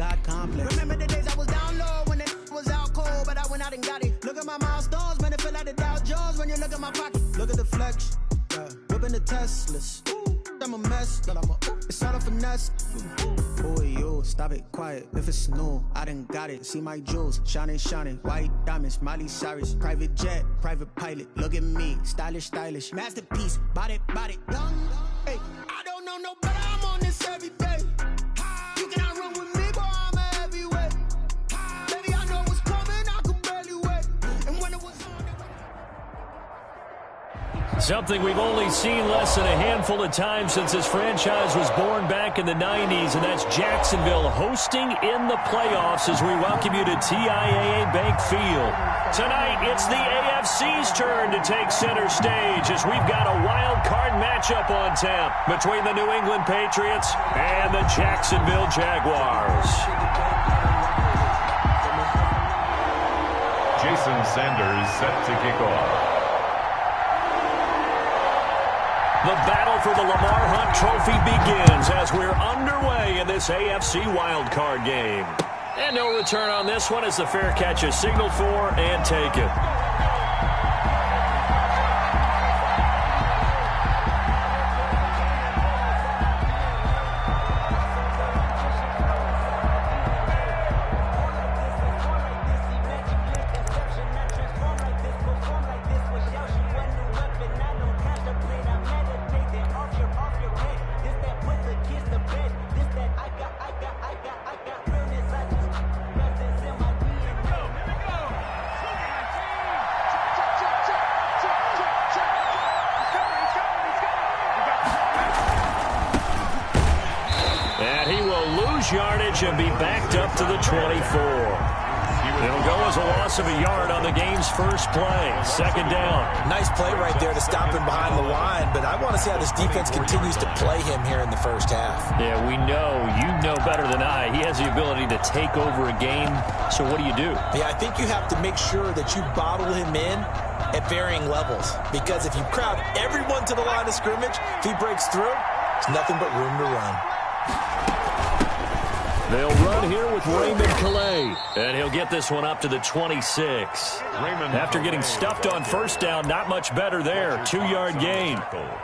God complex. Remember the days I was down low when it was out cold, but I went out and got it. Look at my milestones, man, it feel like the Dow Jones when you look at my pocket. Look at the flex, whipping the Teslas. I'm a mess, but it's all a finesse. Boy, you, stop it, quiet. If it's new, I done got it. See my jewels, shining, shining. White diamonds, Miley Cyrus. Private jet, private pilot. Look at me, stylish, stylish. Masterpiece, body, young. Hey, I don't know no better, I'm on this every day. You cannot run with me, boy, I'm a heavyweight. Baby, I know what's coming, I could barely wait. And when it was on Something we've only seen less than a handful of times since this franchise was born back in the 90s, and that's Jacksonville hosting in the playoffs as we welcome you to TIAA Bank Field. Tonight, it's the AFC's turn to take center stage as we've got a wild card matchup on tap between the New England Patriots and the Jacksonville Jaguars. Jason Sanders set to kick off. The battle for the Lamar Hunt Trophy begins as we're underway in this AFC wildcard game. And no return on this one as the fair catch is signaled for and taken. Yardage and be backed up to the 24. It'll go as a loss of a yard on the game's first play. Second down. Nice play right there to stop him behind the line, but I want to see how this defense continues to play him here in the first half. Yeah, we know. You know better than I. He has the ability to take over a game, so what do you do? Yeah, I think you have to make sure that you bottle him in at varying levels, because if you crowd everyone to the line of scrimmage, if he breaks through, there's nothing but room to run. They'll run here with Raymond Calais, and he'll get this one up to the 26. After getting stuffed on first down, not much better there. 2-yard gain.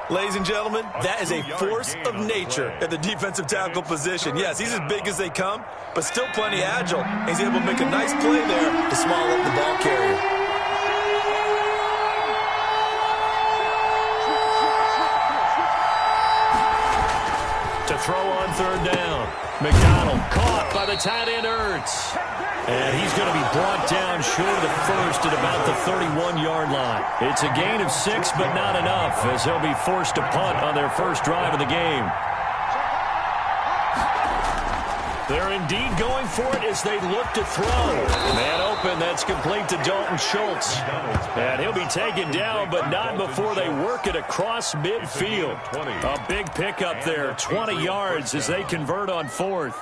Ladies and gentlemen, that is a force of nature at the defensive tackle position. Yes, he's as big as they come, but still plenty agile. He's able to make a nice play there to small up the ball carrier. To throw on third down. McDonald caught by the tight end Ertz. And he's going to be brought down short of the first at about the 31-yard line. It's a gain of 6, but not enough, as he'll be forced to punt on their first drive of the game. They're indeed going for it as they look to throw. Man open, that's complete to Dalton Schultz. And he'll be taken down, but not before they work it across midfield. A big pickup there, 20 yards as they convert on fourth.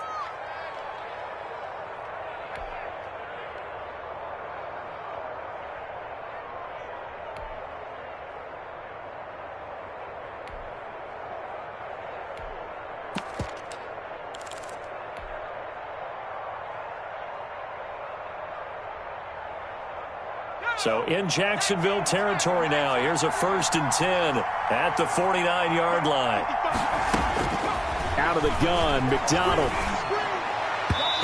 So in Jacksonville territory now. Here's a 1st and 10 at the 49-yard line. Out of the gun, McDonald.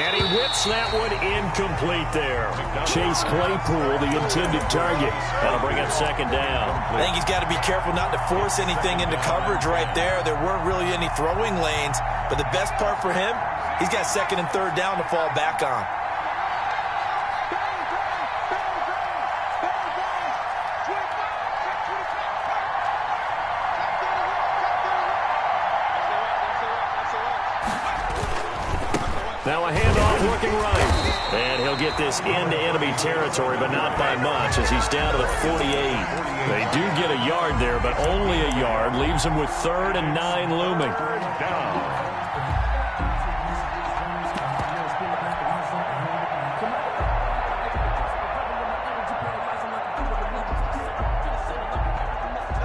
And he whips that one incomplete there. Chase Claypool, the intended target. That'll bring up second down. I think he's got to be careful not to force anything into coverage right there. There weren't really any throwing lanes. But the best part for him, he's got 2nd and 3rd down to fall back on. Now a handoff looking right. And he'll get this into enemy territory, but not by much as he's down to the 48. They do get a yard there, but only a yard. Leaves him with 3rd and 9 looming.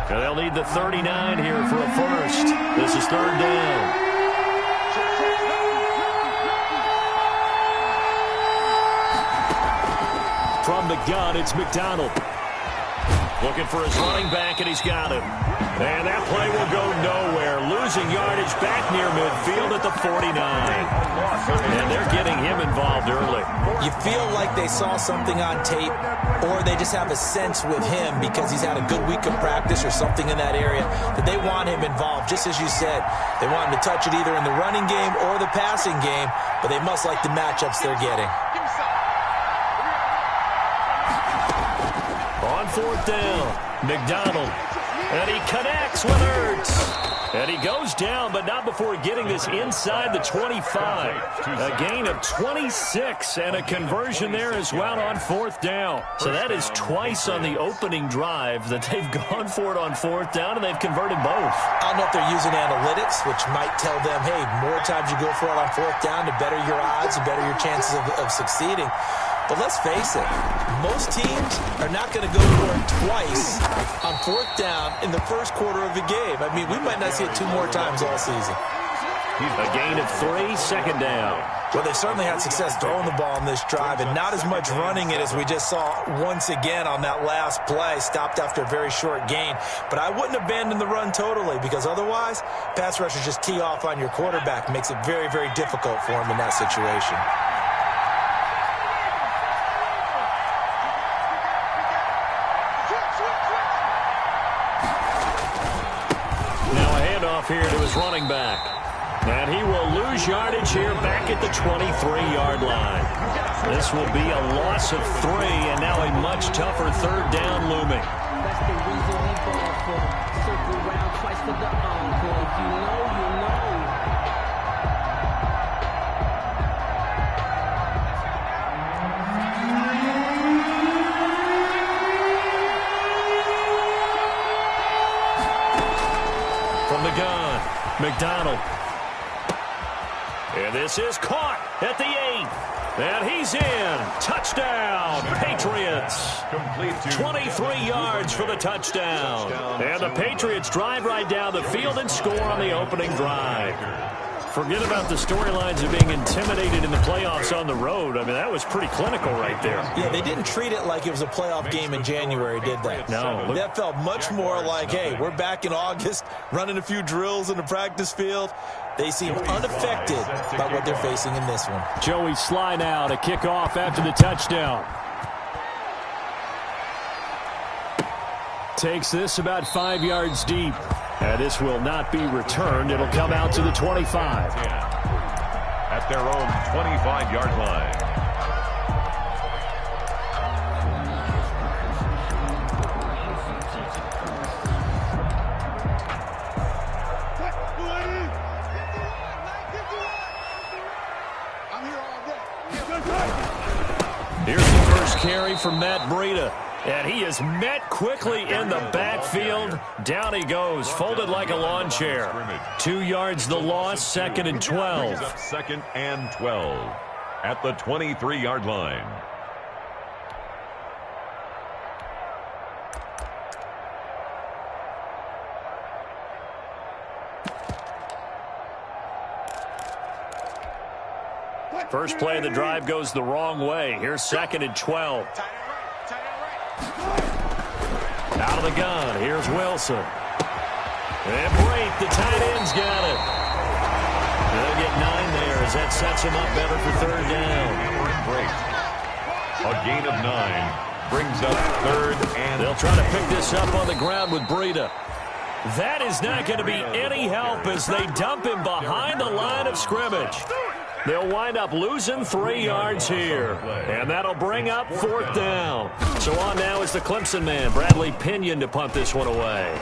Now they'll need the 39 here for a first. This is 3rd down. From the gun, it's McDonald. Looking for his running back, and he's got him. And that play will go nowhere. Losing yardage back near midfield at the 49. And they're getting him involved early. You feel like they saw something on tape, or they just have a sense with him because he's had a good week of practice or something in that area that they want him involved. Just as you said, they want him to touch it either in the running game or the passing game, but they must like the matchups they're getting. On fourth down, McDonald. And he connects with Ertz. And he goes down, but not before getting this inside the 25. A gain of 26 and a conversion there as well on fourth down. So that is twice on the opening drive that they've gone for it on fourth down, and they've converted both. I don't know if they're using analytics, which might tell them, hey, more times you go for it on fourth down, the better your odds, the better your chances of succeeding. But let's face it, most teams are not going to go for it twice on fourth down in the first quarter of the game. I mean, we might not see it 2 more times all season. A gain of 3, second down. Well, they've certainly had success throwing the ball in this drive and not as much running it as we just saw once again on that last play. Stopped after a very short gain. But I wouldn't abandon the run totally because otherwise, pass rushers just tee off on your quarterback. Makes it very, very difficult for him in that situation. Here to his running back. And he will lose yardage here back at the 23-yard line. This will be a loss of 3, and now a much tougher third down looming. That's the reason we ball for. Circle round twice for the encore. If you know, you know. From the gun, McDonald. And this is caught at the 8. And he's in. Touchdown, Patriots. 23 yards for the touchdown. And the Patriots drive right down the field and score on the opening drive. Forget about the storylines of being intimidated in the playoffs on the road. I mean, that was pretty clinical right there. Yeah, they didn't treat it like it was a playoff game in January, did they? No. That felt much more like, hey, we're back in August, running a few drills in the practice field. They seem unaffected by what they're facing in this one. Joey Sly now to kick off after the touchdown. Takes this about 5 yards deep. And this will not be returned. It'll come out to the 25. At their own 25-yard line. Here's the first carry from Matt Breida. And he is met quickly in the backfield. Down he goes, folded like a lawn chair. 2 yards the loss, 2nd and 12. 2nd and 12 at the 23-yard line. First play of the drive goes the wrong way. Here's 2nd and 12. Out of the gun, here's Wilson. And Brate, the tight end's got it. They'll get 9 there as that sets him up better for third down. A gain of 9 brings up 3rd and... They'll try to pick this up on the ground with Breida. That is not going to be any help as they dump him behind the line of scrimmage. They'll wind up losing 3 yards here. And that'll bring up 4th down. So on now is the Clemson man, Bradley Pinion, to punt this one away.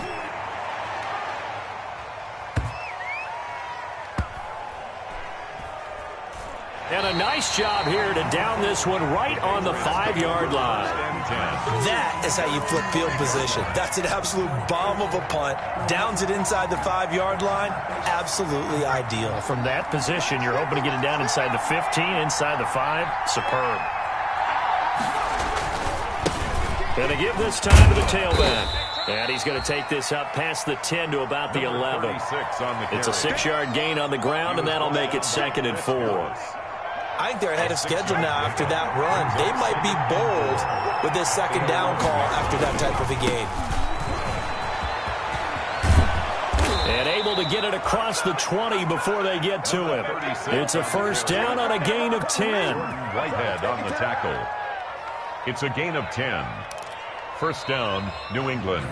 And a nice job here to down this one right on the 5-yard line. That is how you flip field position. That's an absolute bomb of a punt. Downs it inside the 5-yard line. Absolutely ideal. From that position, you're hoping to get it down inside the 15, inside the 5. Superb. Going to give this time to the tailback. And he's going to take this up past the 10 to about the 11. It's a 6-yard gain on the ground, and that'll make it 2nd and 4. I think they're ahead of schedule now after that run. They might be bold with this second down call after that type of a game. And able to get it across the 20 before they get to him. It's a first down on a gain of 10. Whitehead on the tackle. It's a gain of 10. First down, New England.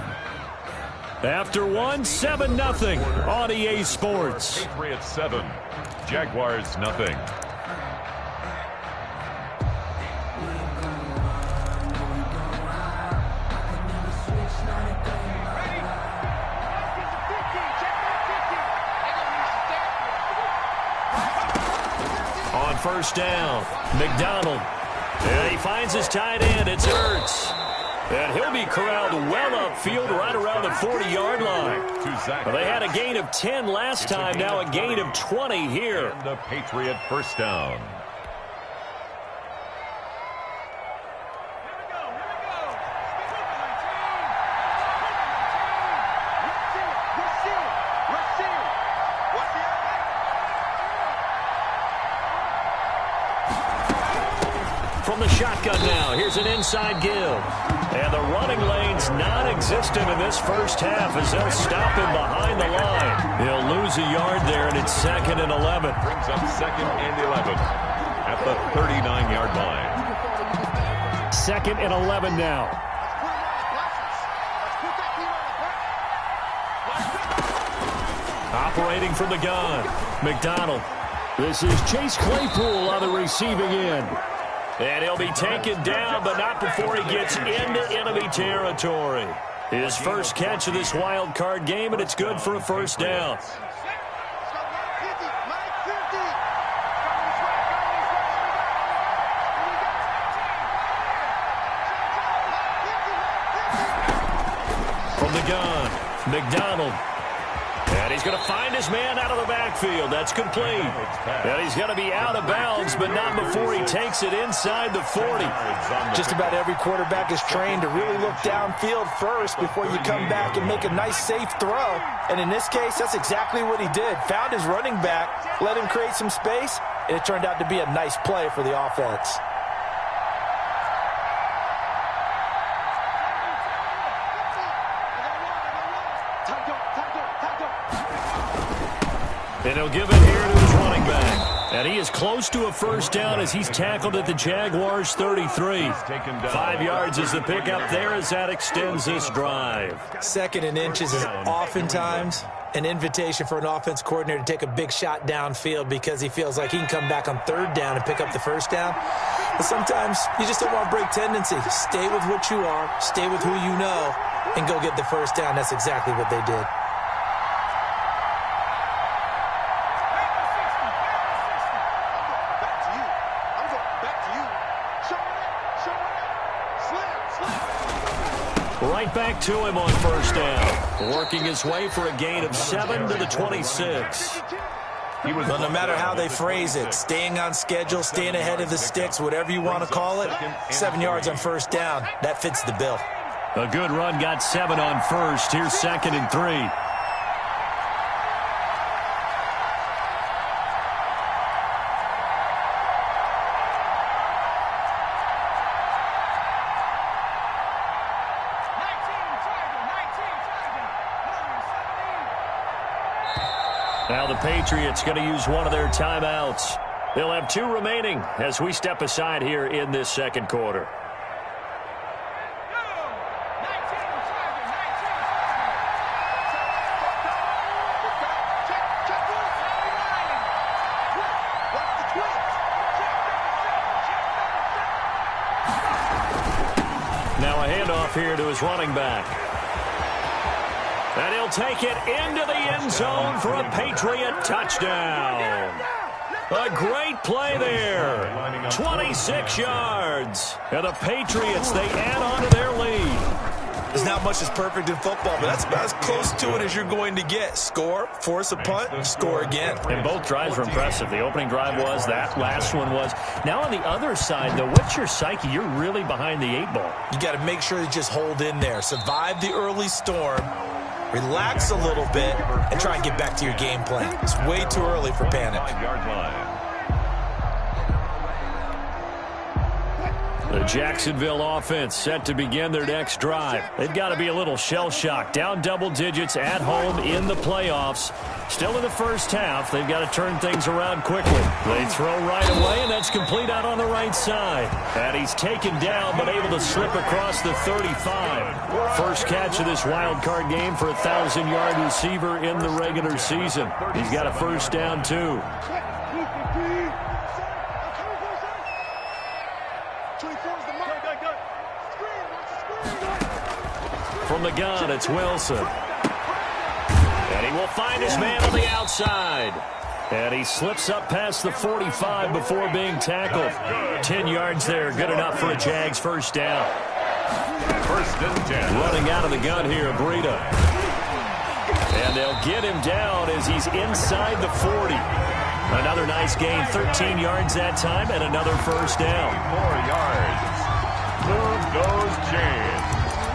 After one, 7-0 on EA Sports. Patriots 7, Jaguars nothing. On first down, McDonald. And he finds his tight end. It's Ertz. And he'll be corralled well upfield right around the 40-yard line. Well, they had a gain of 10 last time, now a gain of 20 here. And the Patriot first down. From the shotgun now, here's an inside give. And the running lane's non-existent in this first half as they'll stop him behind the line. He'll lose a yard there, and it's 2nd and 11. Brings up 2nd and 11 at the 39-yard line. 2nd and 11 now. Operating from the gun, McDonald. This is Chase Claypool on the receiving end. And he'll be taken down, but not before he gets into enemy territory. His first catch of this wild card game, and it's good for a first down. From the gun, McDonald. And he's going to find his man out of the backfield. That's complete. And he's going to be out of bounds, but not before he takes it inside the 40. Just about every quarterback is trained to really look downfield first before you come back and make a nice, safe throw. And in this case, that's exactly what he did. Found his running back, let him create some space, and it turned out to be a nice play for the offense. And he'll give it here to his running back. And he is close to a first down as he's tackled at the Jaguars' 33. 5 yards is the pickup there as that extends this drive. 2nd and inches is oftentimes an invitation for an offense coordinator to take a big shot downfield because he feels like he can come back on 3rd down and pick up the first down. But sometimes you just don't want to break tendency. Stay with what you are, stay with who you know, and go get the first down. That's exactly what they did. Right back to him on first down. Working his way for a gain of 7 to the 26. Well, no matter how they phrase it, staying on schedule, staying ahead of the sticks, whatever you want to call it, 7 yards on first down, that fits the bill. A good run got 7 on first. Here's 2nd and 3. Now the Patriots going to use one of their timeouts. They'll have 2 remaining as we step aside here in this second quarter. Now a handoff here to his running back. And he'll take it into the end zone for a Patriot touchdown. A great play there. 26 yards. And the Patriots, they add on to their lead. There's not much that's perfect in football, but that's about as close to it as you're going to get. Score, force a punt, score again. And both drives were impressive. The opening drive was, that last one was. Now on the other side, though, what's your psyche? You're really behind the 8 ball. You got to make sure you just hold in there. Survive the early storm. Relax a little bit and try and get back to your game plan. It's way too early for panic. The Jacksonville offense set to begin their next drive. They've got to be a little shell-shocked. Down double digits at home in the playoffs. Still in the first half. They've got to turn things around quickly. They throw right away, and that's complete out on the right side. And he's taken down, but able to slip across the 35. First catch of this wild card game for a 1,000-yard receiver in the regular season. He's got a first down, too. From the gun, it's Wilson. And he will find his man on the outside. And he slips up past the 45 before being tackled. 10 yards there, good enough for a Jags first down. First and 10. Running out of the gun here, Breida. And they'll get him down as he's inside the 40. Another nice gain, 13 yards that time, and another first down. 4 yards. Move those chains.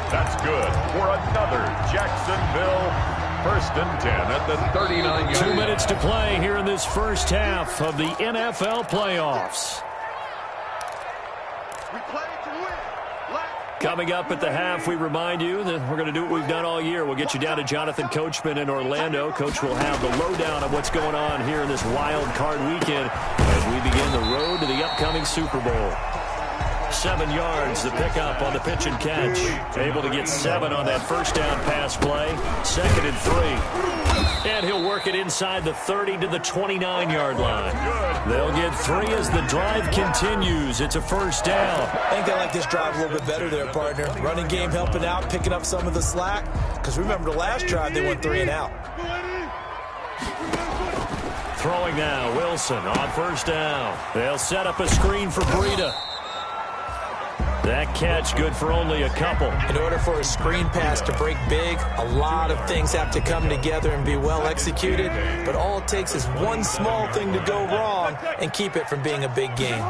That's good for another Jacksonville first and 10 at the 39-yard. 2 minutes to play here in this first half of the NFL playoffs. We play to win. Coming up at the half, we remind you that we're going to do what we've done all year. We'll get you down to Jonathan Coachman in Orlando. Coach will have the lowdown of what's going on here in this wild card weekend as we begin the road to the upcoming Super Bowl. 7 yards to pick up on the pitch and catch. Able to get 7 on that first down pass play. 2nd and 3. And he'll work it inside the 30 to the 29-yard line. They'll get 3 as the drive continues. It's a first down. I think they like this drive a little bit better there, partner. Running game helping out, picking up some of the slack. Because remember the last drive, they went 3 and out. Throwing now, Wilson on first down. They'll set up a screen for Breida. That catch good for only a couple. In order for a screen pass to break big, a lot of things have to come together and be well executed. But all it takes is one small thing to go wrong and keep it from being a big game.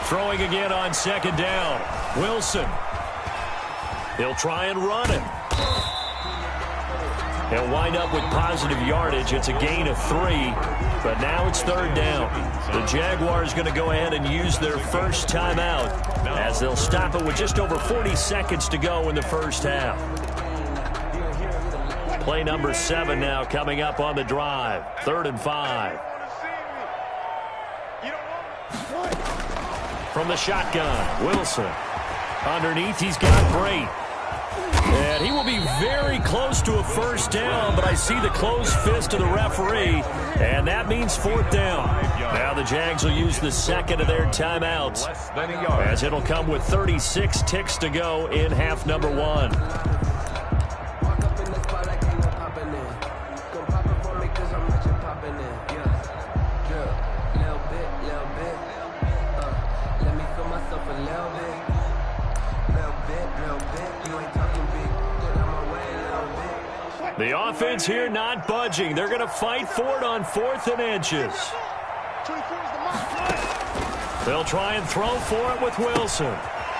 Throwing again on second down. Wilson. He'll try and run it. He'll wind up with positive yardage. It's a gain of 3, but now it's third down. The Jaguars going to go ahead and use their first timeout as they'll stop it with just over 40 seconds to go in the first half. Play number 7 now coming up on the drive. 3rd and 5. From the shotgun, Wilson. Underneath, he's got Bray. And he will be very close to a first down, but I see the closed fist of the referee, and that means 4th down. Now the Jags will use the second of their timeouts, as it'll come with 36 ticks to go in half number 1. The offense here not budging. They're going to fight for it on 4th and inches. They'll try and throw for it with Wilson.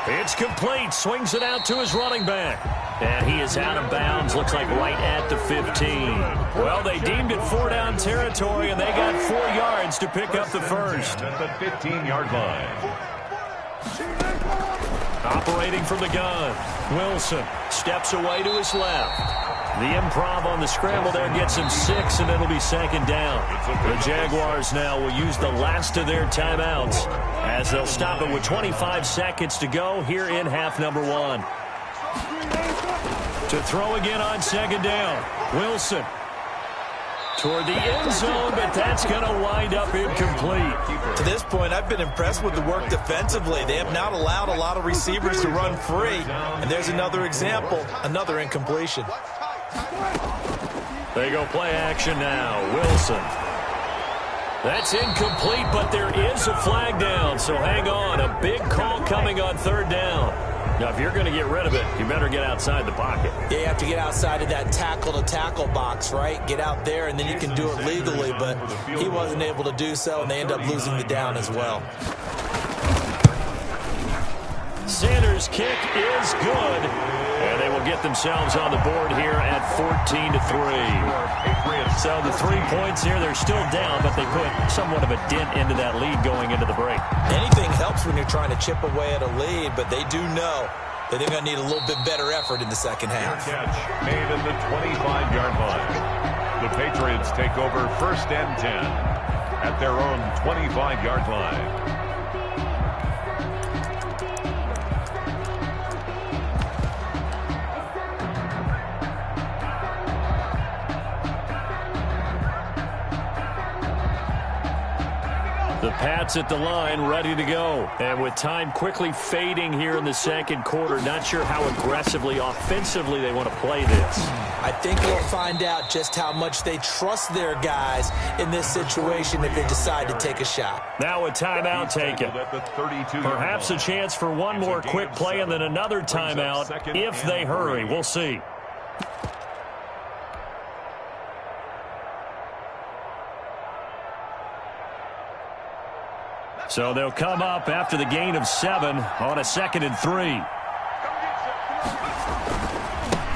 It's complete. Swings it out to his running back. And he is out of bounds. Looks like right at the 15. Well, they deemed it 4-down territory, and they got 4 yards to pick up the first. At the 15-yard line. Operating from the gun. Wilson steps away to his left. The improv on the scramble there gets him 6, and it'll be 2nd down. The Jaguars now will use the last of their timeouts as they'll stop it with 25 seconds to go here in half number 1. To throw again on 2nd down. Wilson toward the end zone, but that's going to wind up incomplete. To this point, I've been impressed with the work defensively. They have not allowed a lot of receivers to run free. And there's another example, another incompletion. They go play action now. Wilson. That's incomplete, but there is a flag down, so hang on. A big call coming on 3rd down. Now, if you're going to get rid of it, you better get outside the pocket. Yeah, you have to get outside of that tackle-to-tackle box, right? Get out there, and then you can do it legally, but he wasn't able to do so, and they end up losing the down as well. Sanders' kick is good, and they will get themselves on the board here at 14-3. So the 3 points here, they're still down, but they put somewhat of a dent into that lead going into the break. Anything helps when you're trying to chip away at a lead, but they do know that they're going to need a little bit better effort in the second half. Catch made in the 25-yard line. The Patriots take over 1st and 10 at their own 25-yard line. The Pats at the line, ready to go. And with time quickly fading here in the second quarter, not sure how aggressively, offensively they want to play this. I think we'll find out just how much they trust their guys in this situation if they decide to take a shot. Now a timeout taken. Perhaps a chance for one more quick play and then another timeout if they hurry. We'll see. So they'll come up after the gain of 7 on a 2nd and 3.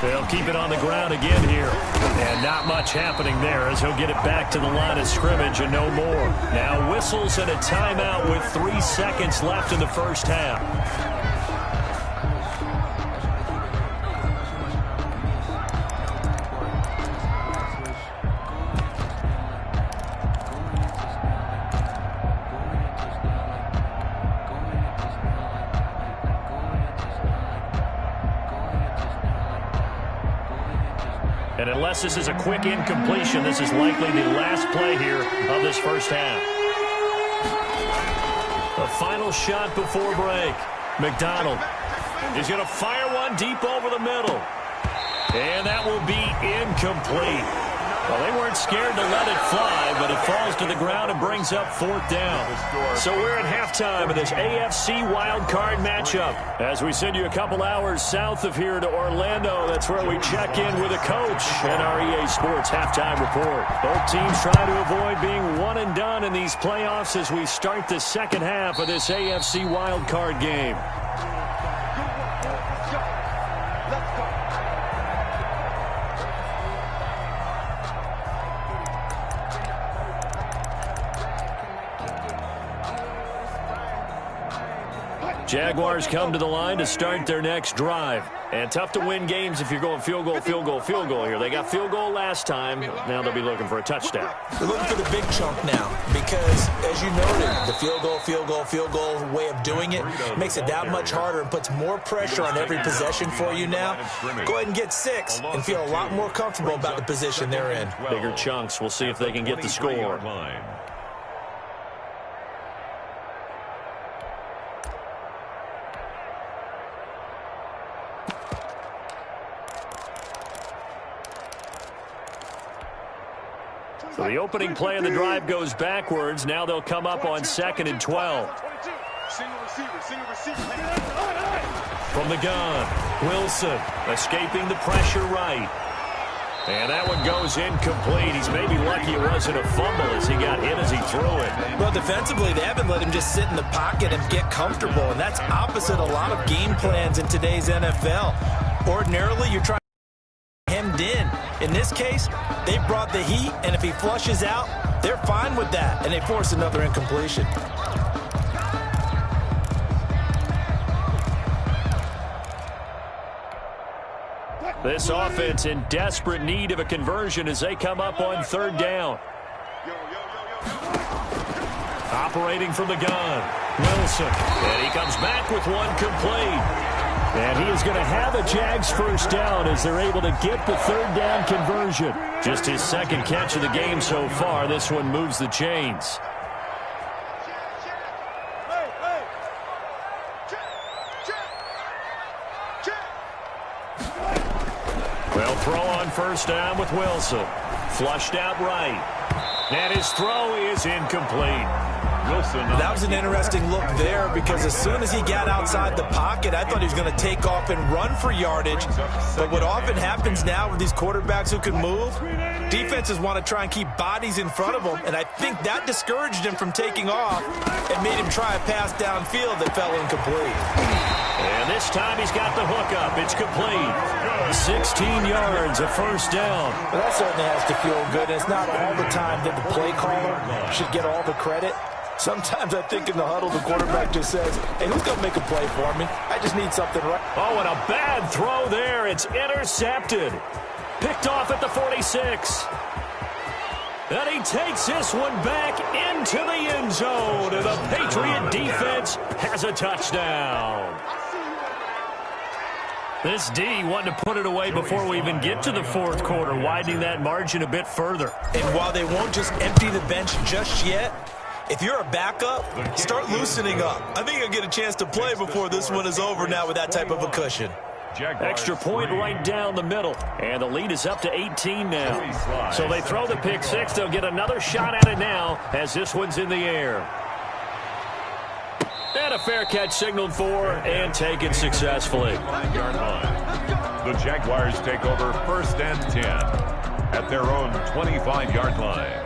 They'll keep it on the ground again here. And not much happening there as he'll get it back to the line of scrimmage and no more. Now whistles and a timeout with 3 seconds left in the first half. And unless this is a quick incompletion, this is likely the last play here of this first half. The final shot before break. McDonald is going to fire one deep over the middle. And that will be incomplete. Well, they weren't scared to let it fly, but it falls to the ground and brings up 4th down. So we're at halftime of this AFC wildcard matchup. As we send you a couple hours south of here to Orlando, that's where we check in with a coach and our EA Sports halftime report. Both teams trying to avoid being one and done in these playoffs as we start the second half of this AFC wildcard game. Jaguars come to the line to start their next drive. And tough to win games if you're going field goal, field goal, field goal here. They got field goal last time. Now they'll be looking for a touchdown. They're looking for the big chunk now because, as you noted, the field goal way of doing it makes it that much harder and puts more pressure on every possession for you now. Go ahead and get 6 and feel a lot more comfortable about the position they're in. Bigger chunks. We'll see if they can get the score. So the opening play of the drive goes backwards. Now they'll come up on 2nd and 12. From the gun, Wilson escaping the pressure right. And that one goes incomplete. He's maybe lucky it wasn't a fumble as he got hit as he threw it. Well, defensively, they haven't let him just sit in the pocket and get comfortable, and that's opposite a lot of game plans in today's NFL. Ordinarily, you're trying to hemmed in. In this case, they brought the heat, and if he flushes out, they're fine with that, and they force another incompletion. This offense in desperate need of a conversion as they come up on 3rd down. Operating from the gun, Wilson. And he comes back with one complete. And he is going to have a Jags first down as they're able to get the 3rd down conversion. Just his 2nd catch of the game so far. This one moves the chains. Well, throw on 1st down with Wilson. Flushed out right. And his throw is incomplete. That was an interesting look there because as soon as he got outside the pocket, I thought he was going to take off and run for yardage. But what often happens now with these quarterbacks who can move, Defenses want to try and keep bodies in front of them, and I think that discouraged him from taking off and made him try a pass downfield that fell incomplete. And this time he's got the hook up. It's complete. 16 yards, a first down. Well, that certainly has to feel good. And it's not all the time that the play caller should get all the credit. Sometimes I think in the huddle, the quarterback just says, hey, who's going to make a play for me? I just need something right. Oh, and a bad throw there. It's intercepted. Picked off at the 46. And he takes this one back into the end zone. And the Patriot defense has a touchdown. This D wanting to put it away before we even get to the fourth quarter, widening that margin a bit further. And while they won't just empty the bench just yet, if you're a backup, start loosening up. I think you'll get a chance to play before this one is over now with that type of a cushion. Extra point right down the middle. And the lead is up to 18 now. So they throw the pick six. They'll get another shot at it now as this one's in the air. And a fair catch signaled for and taken successfully. The Jaguars take over 1st and 10 at their own 25-yard line.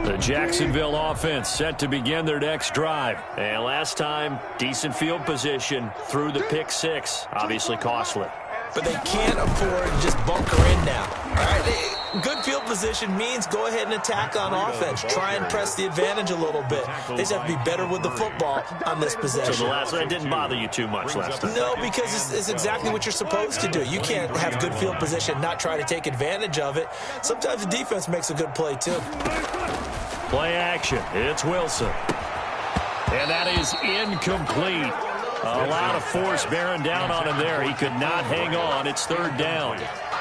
The Jacksonville offense set to begin their next drive. And last time, decent field position through the pick six. Obviously costly. But they can't afford to just bunker in now. All right, good field position means go ahead and attack on offense. Try and press the advantage a little bit. They just have to be better with the football on this possession. So the last one didn't bother you too much last time? No, because it's exactly what you're supposed to do. You can't have good field position, not try to take advantage of it. Sometimes the defense makes a good play, too. Play action. It's Wilson. And that is incomplete. A lot of force bearing down on him there. He could not hang on. It's 3rd down.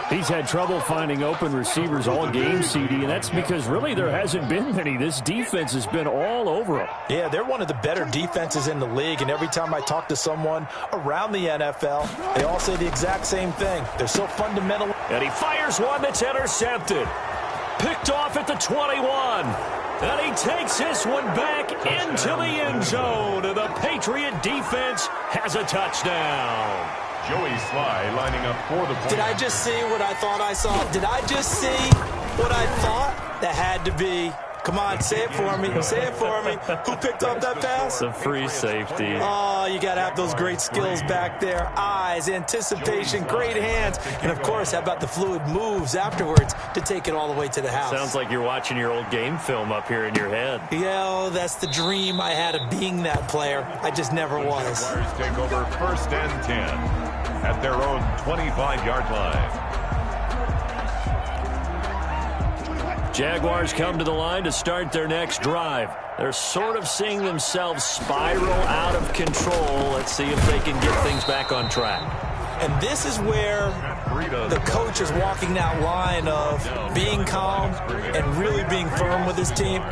He's had trouble finding open receivers all game, CD, and that's because really there hasn't been many. This defense has been all over him. Yeah, they're one of the better defenses in the league, and every time I talk to someone around the NFL, they all say the exact same thing. They're so fundamental. And he fires one that's intercepted. Picked off at the 21. And he takes this one back into the end zone. And the Patriot defense has a touchdown. Joey Sly lining up for the point. Did I just see what I thought I saw? Did I just see what I thought? That had to be. Come on, say it for me. Say it for me. Who picked up that pass? The free safety. Oh, you got to have those great skills back there. Eyes, anticipation, great hands. And, of course, how about the fluid moves afterwards to take it all the way to the house? Sounds like you're watching your old game film up here in your head. Yeah, oh, that's the dream I had of being that player. I just never was. The Jaguars take over 1st and 10 at their own 25-yard line. Jaguars come to the line to start their next drive. They're sort of seeing themselves spiral out of control. Let's see if they can get things back on track. And this is where the coach is walking that line of being calm and really being firm with his team.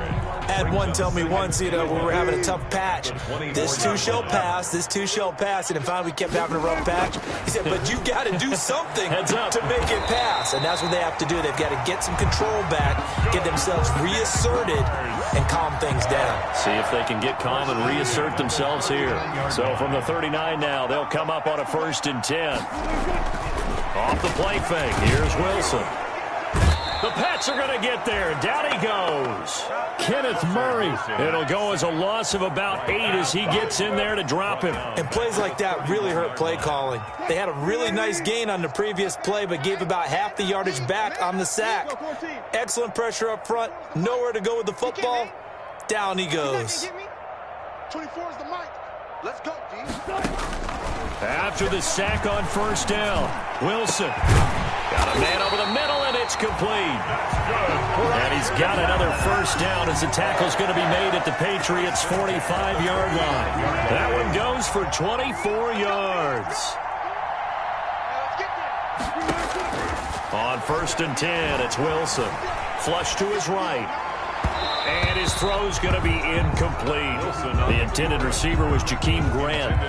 I had one tell me once, when we were having a tough patch, this too shall pass, this too shall pass, and then finally we kept having a rough patch. He said, but you got to do something to make it pass, and that's what they have to do. They've got to get some control back, get themselves reasserted, and calm things down. See if they can get calm and reassert themselves here. So from the 39 now, they'll come up on a 1st and 10. Off the play fake, here's Wilson. The Pats are going to get there. Down he goes. Kenneth Murray. It'll go as a loss of about 8 as he gets in there to drop him. And plays like that really hurt play calling. They had a really nice gain on the previous play, but gave about half the yardage back on the sack. Excellent pressure up front. Nowhere to go with the football. Down he goes. 24 is the mic. Let's go, D. After the sack on 1st down, Wilson. Got a man over the middle, and it's complete. And he's got another 1st down as the tackle's going to be made at the Patriots' 45-yard line. That one goes for 24 yards. On 1st and 10, it's Wilson. Flush to his right. And his throw's going to be incomplete. The intended receiver was Jakeem Grant.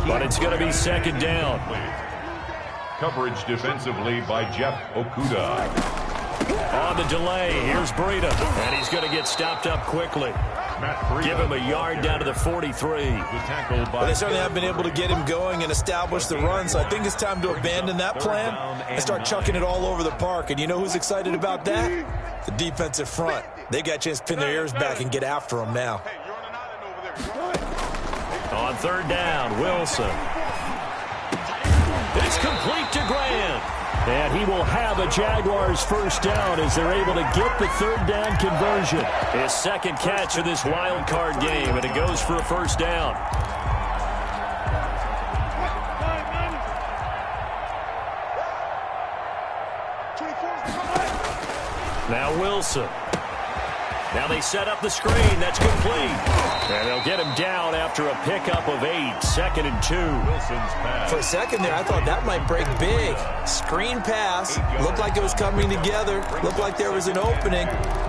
But it's going to be 2nd down. Coverage defensively by Jeff Okuda. On the delay, here's Breida. And he's going to get stopped up quickly. Give him a yard down to the 43. But they certainly have been able to get him going and establish the run, so I think it's time to abandon that plan and start chucking it all over the park. And you know who's excited about that? The defensive front. They got a chance to pin their ears back and get after him now. On third down, Wilson. It's complete to Grant. And he will have a Jaguars first down as they're able to get the third down conversion. His second catch of this wild card game, and it goes for a first down. Now Wilson. Now they set up the screen. That's complete. And they'll get him down after a pickup of 8. 2nd and 2. For a second there, I thought that might break big. Screen pass. Looked like it was coming together. Looked like there was an opening.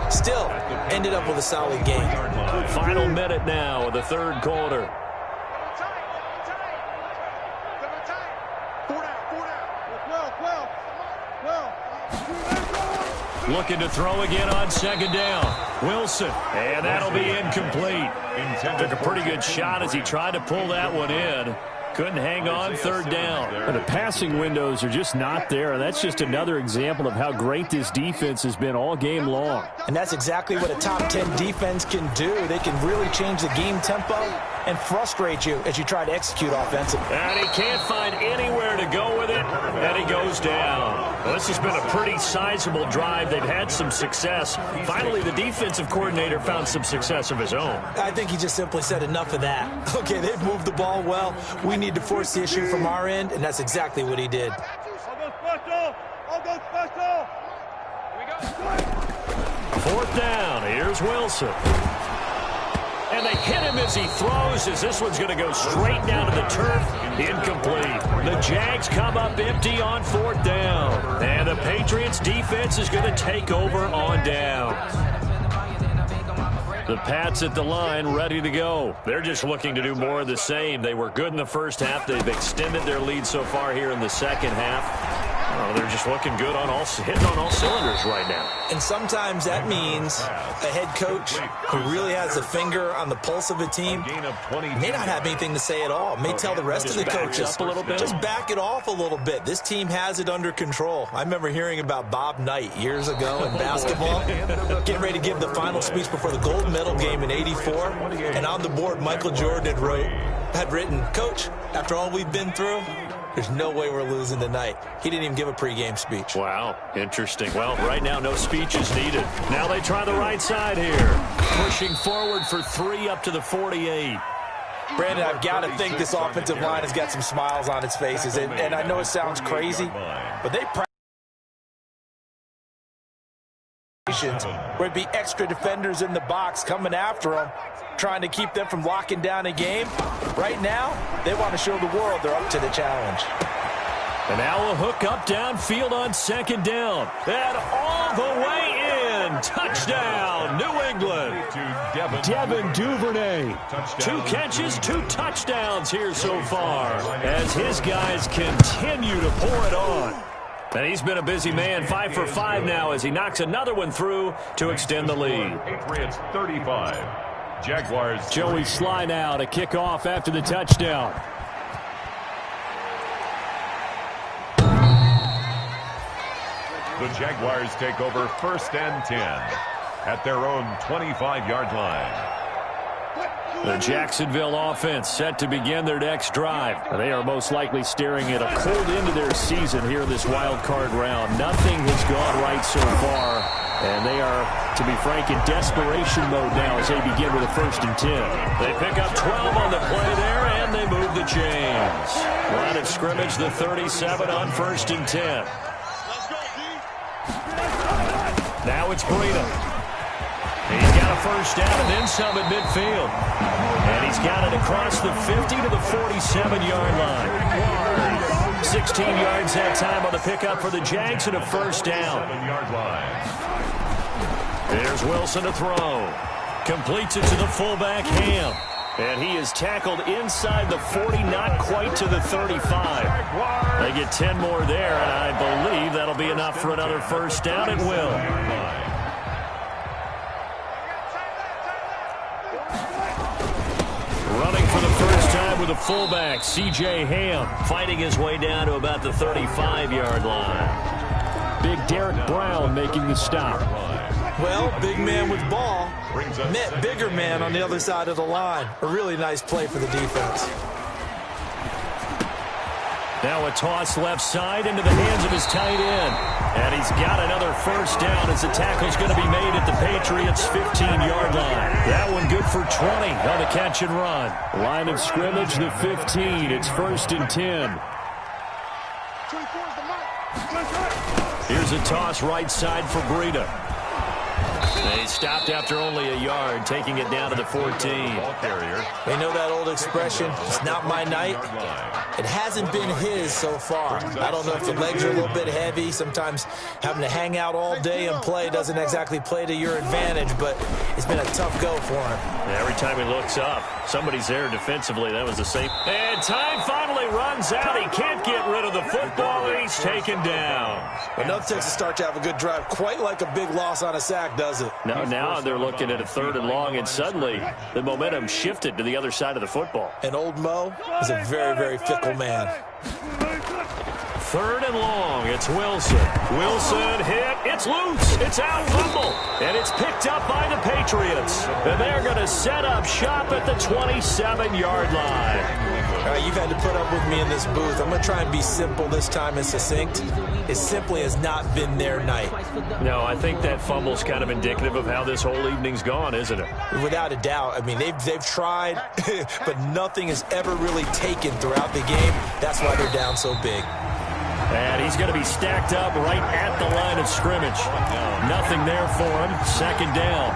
Still, ended up with a solid game. Final minute now of the third quarter. Looking to throw again on second down. Wilson, and that'll be incomplete. Took a pretty good shot as he tried to pull that one in. Couldn't hang on third down. And the passing windows are just not there. And that's just another example of how great this defense has been all game long. And that's exactly what a top 10 defense can do. They can really change the game tempo and frustrate you as you try to execute offensively. And he can't find anywhere to go with it, and he goes down. Well, this has been a pretty sizable drive. They've had some success. Finally, the defensive coordinator found some success of his own. I think he just simply said enough of that. Okay, they've moved the ball well. We need to force the issue from our end, and that's exactly what he did. Fourth down. Here's Wilson. And they hit him as he throws, as this one's going to go straight down to the turf. Incomplete. The Jags come up empty on fourth down. And the Patriots defense is going to take over on downs. The Pats at the line, ready to go. They're just looking to do more of the same. They were good in the first half. They've extended their lead so far here in the second half. Oh, they're just looking good on hitting on all cylinders right now. And sometimes that means a head coach who really has a finger on the pulse of a team may not have anything to say at all. May tell the rest of the coaches, just back it off a little bit. This team has it under control. I remember hearing about Bob Knight years ago in basketball, getting ready to give the final speech before the gold medal game in '84. And on the board, Michael Jordan had written, "Coach, after all we've been through, there's no way we're losing tonight." He didn't even give a pregame speech. Wow, interesting. Well, right now, no speech is needed. Now they try the right side here. Pushing forward for 3 up to the 48. Brandon, I've got to think this offensive line has got some smiles on its faces. And I know it sounds crazy, but they where it'd be extra defenders in the box coming after them, trying to keep them from locking down a game. Right now, they want to show the world they're up to the challenge. And now a hook up downfield on second down. And all the way in. Touchdown, New England. Devin Duvernay. 2 catches, 2 touchdowns here so far as his guys continue to pour it on. And he's been a busy man, 5 for 5 now as he knocks another one through to extend the lead. Patriots 35. Jaguars. Joey Sly now to kick off after the touchdown. The Jaguars take over 1st and 10 at their own 25-yard line. The Jacksonville offense set to begin their next drive. They are most likely staring at a cold end of their season here in this wild card round. Nothing has gone right so far, and they are, to be frank, in desperation mode now as they begin with a 1st and 10. They pick up 12 on the play there, and they move the chains. Line of scrimmage, the 37 on 1st and 10. Now it's Breida. He's got a first down and then some at midfield. And he's got it across the 50 to the 47-yard line. 16 yards that time on the pickup for the Jags and a first down. There's Wilson to throw. Completes it to the fullback, Ham. And he is tackled inside the 40, not quite to the 35. They get 10 more there, and I believe that'll be enough for another first down. It will. for the first time with a fullback, C.J. Ham, fighting his way down to about the 35-yard line. Big Derek Brown making the stop. Well, big man with ball met bigger man on the other side of the line. A really nice play for the defense. Now a toss left side into the hands of his tight end. And he's got another first down as the tackle's going to be made at the Patriots' 15-yard line. That one good for 20 on the catch and run. Line of scrimmage, the 15. It's 1st and 10. Here's a toss right side for Breida. They stopped after only a yard, taking it down to the 14. They know that old expression, it's not my night. It hasn't been his so far. I don't know if the legs are a little bit heavy. Sometimes having to hang out all day and play doesn't exactly play to your advantage, but it's been a tough go for him. Every time he looks up, somebody's there defensively. That was the same. And time finally runs out. He can't get rid of the football, and he's taken down. Enough takes to start to have a good drive. Quite like a big loss on a sack, does it? Now they're looking at a 3rd and long, and suddenly the momentum shifted to the other side of the football. And old Mo is a very, very fickle man. 3rd and long. It's Wilson. Wilson hit. It's loose. It's out. Fumble. And it's picked up by the Patriots. And they're going to set up shop at the 27-yard line. All right, you've had to put up with me in this booth. I'm going to try and be simple this time and succinct. It simply has not been their night. No, I think that fumble's kind of indicative of how this whole evening's gone, isn't it? Without a doubt. I mean, they've tried, but nothing has ever really taken throughout the game. That's why they're down so big. And he's going to be stacked up right at the line of scrimmage. Nothing there for him. 2nd down.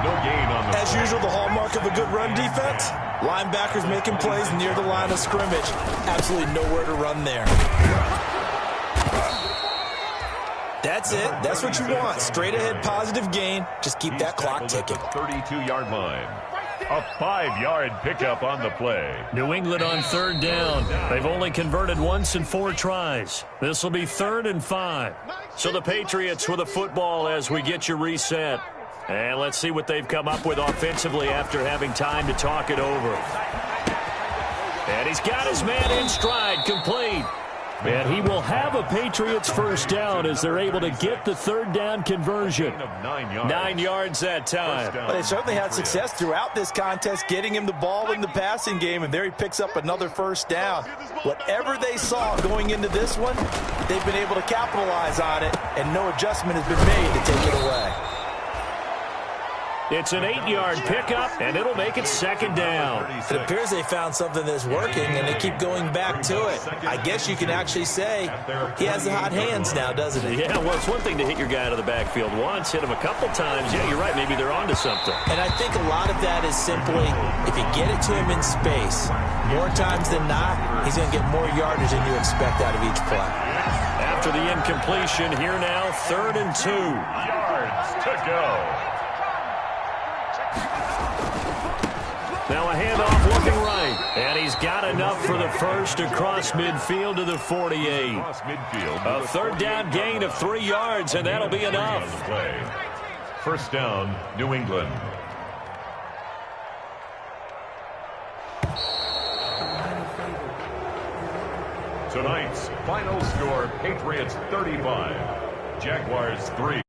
No gain on the As usual, the hallmark of a good run defense, linebackers making plays near the line of scrimmage. Absolutely nowhere to run there. That's it. That's what you want. Straight ahead positive gain. Just keep that clock ticking. 32-yard line. A 5-yard pickup on the play. New England on 3rd down. They've only converted once in 4 tries. This will be 3rd and 5. So the Patriots with a football as we get you reset. And let's see what they've come up with offensively after having time to talk it over. And he's got his man in stride, complete. And he will have a Patriots first down as they're able to get the 3rd down conversion. 9 yards that time. But they certainly had success throughout this contest, getting him the ball in the passing game, and there he picks up another first down. Whatever they saw going into this one, they've been able to capitalize on it, and no adjustment has been made to take it away. It's an 8-yard pickup, and it'll make it 2nd down. It appears they found something that's working, and they keep going back to it. I guess you can actually say he has the hot hands now, doesn't he? Yeah, well, it's one thing to hit your guy out of the backfield once, hit him a couple times. Yeah, you're right. Maybe they're onto something. And I think a lot of that is simply if you get it to him in space, more times than not, he's going to get more yardage than you expect out of each play. After the incompletion, here now, 3rd and 2. Yards to go. Now a handoff looking right. And he's got enough for the first across midfield to the 48. A 3rd down gain of 3 yards, and that'll be enough. 1st down, New England. Tonight's final score, Patriots 35, Jaguars 3.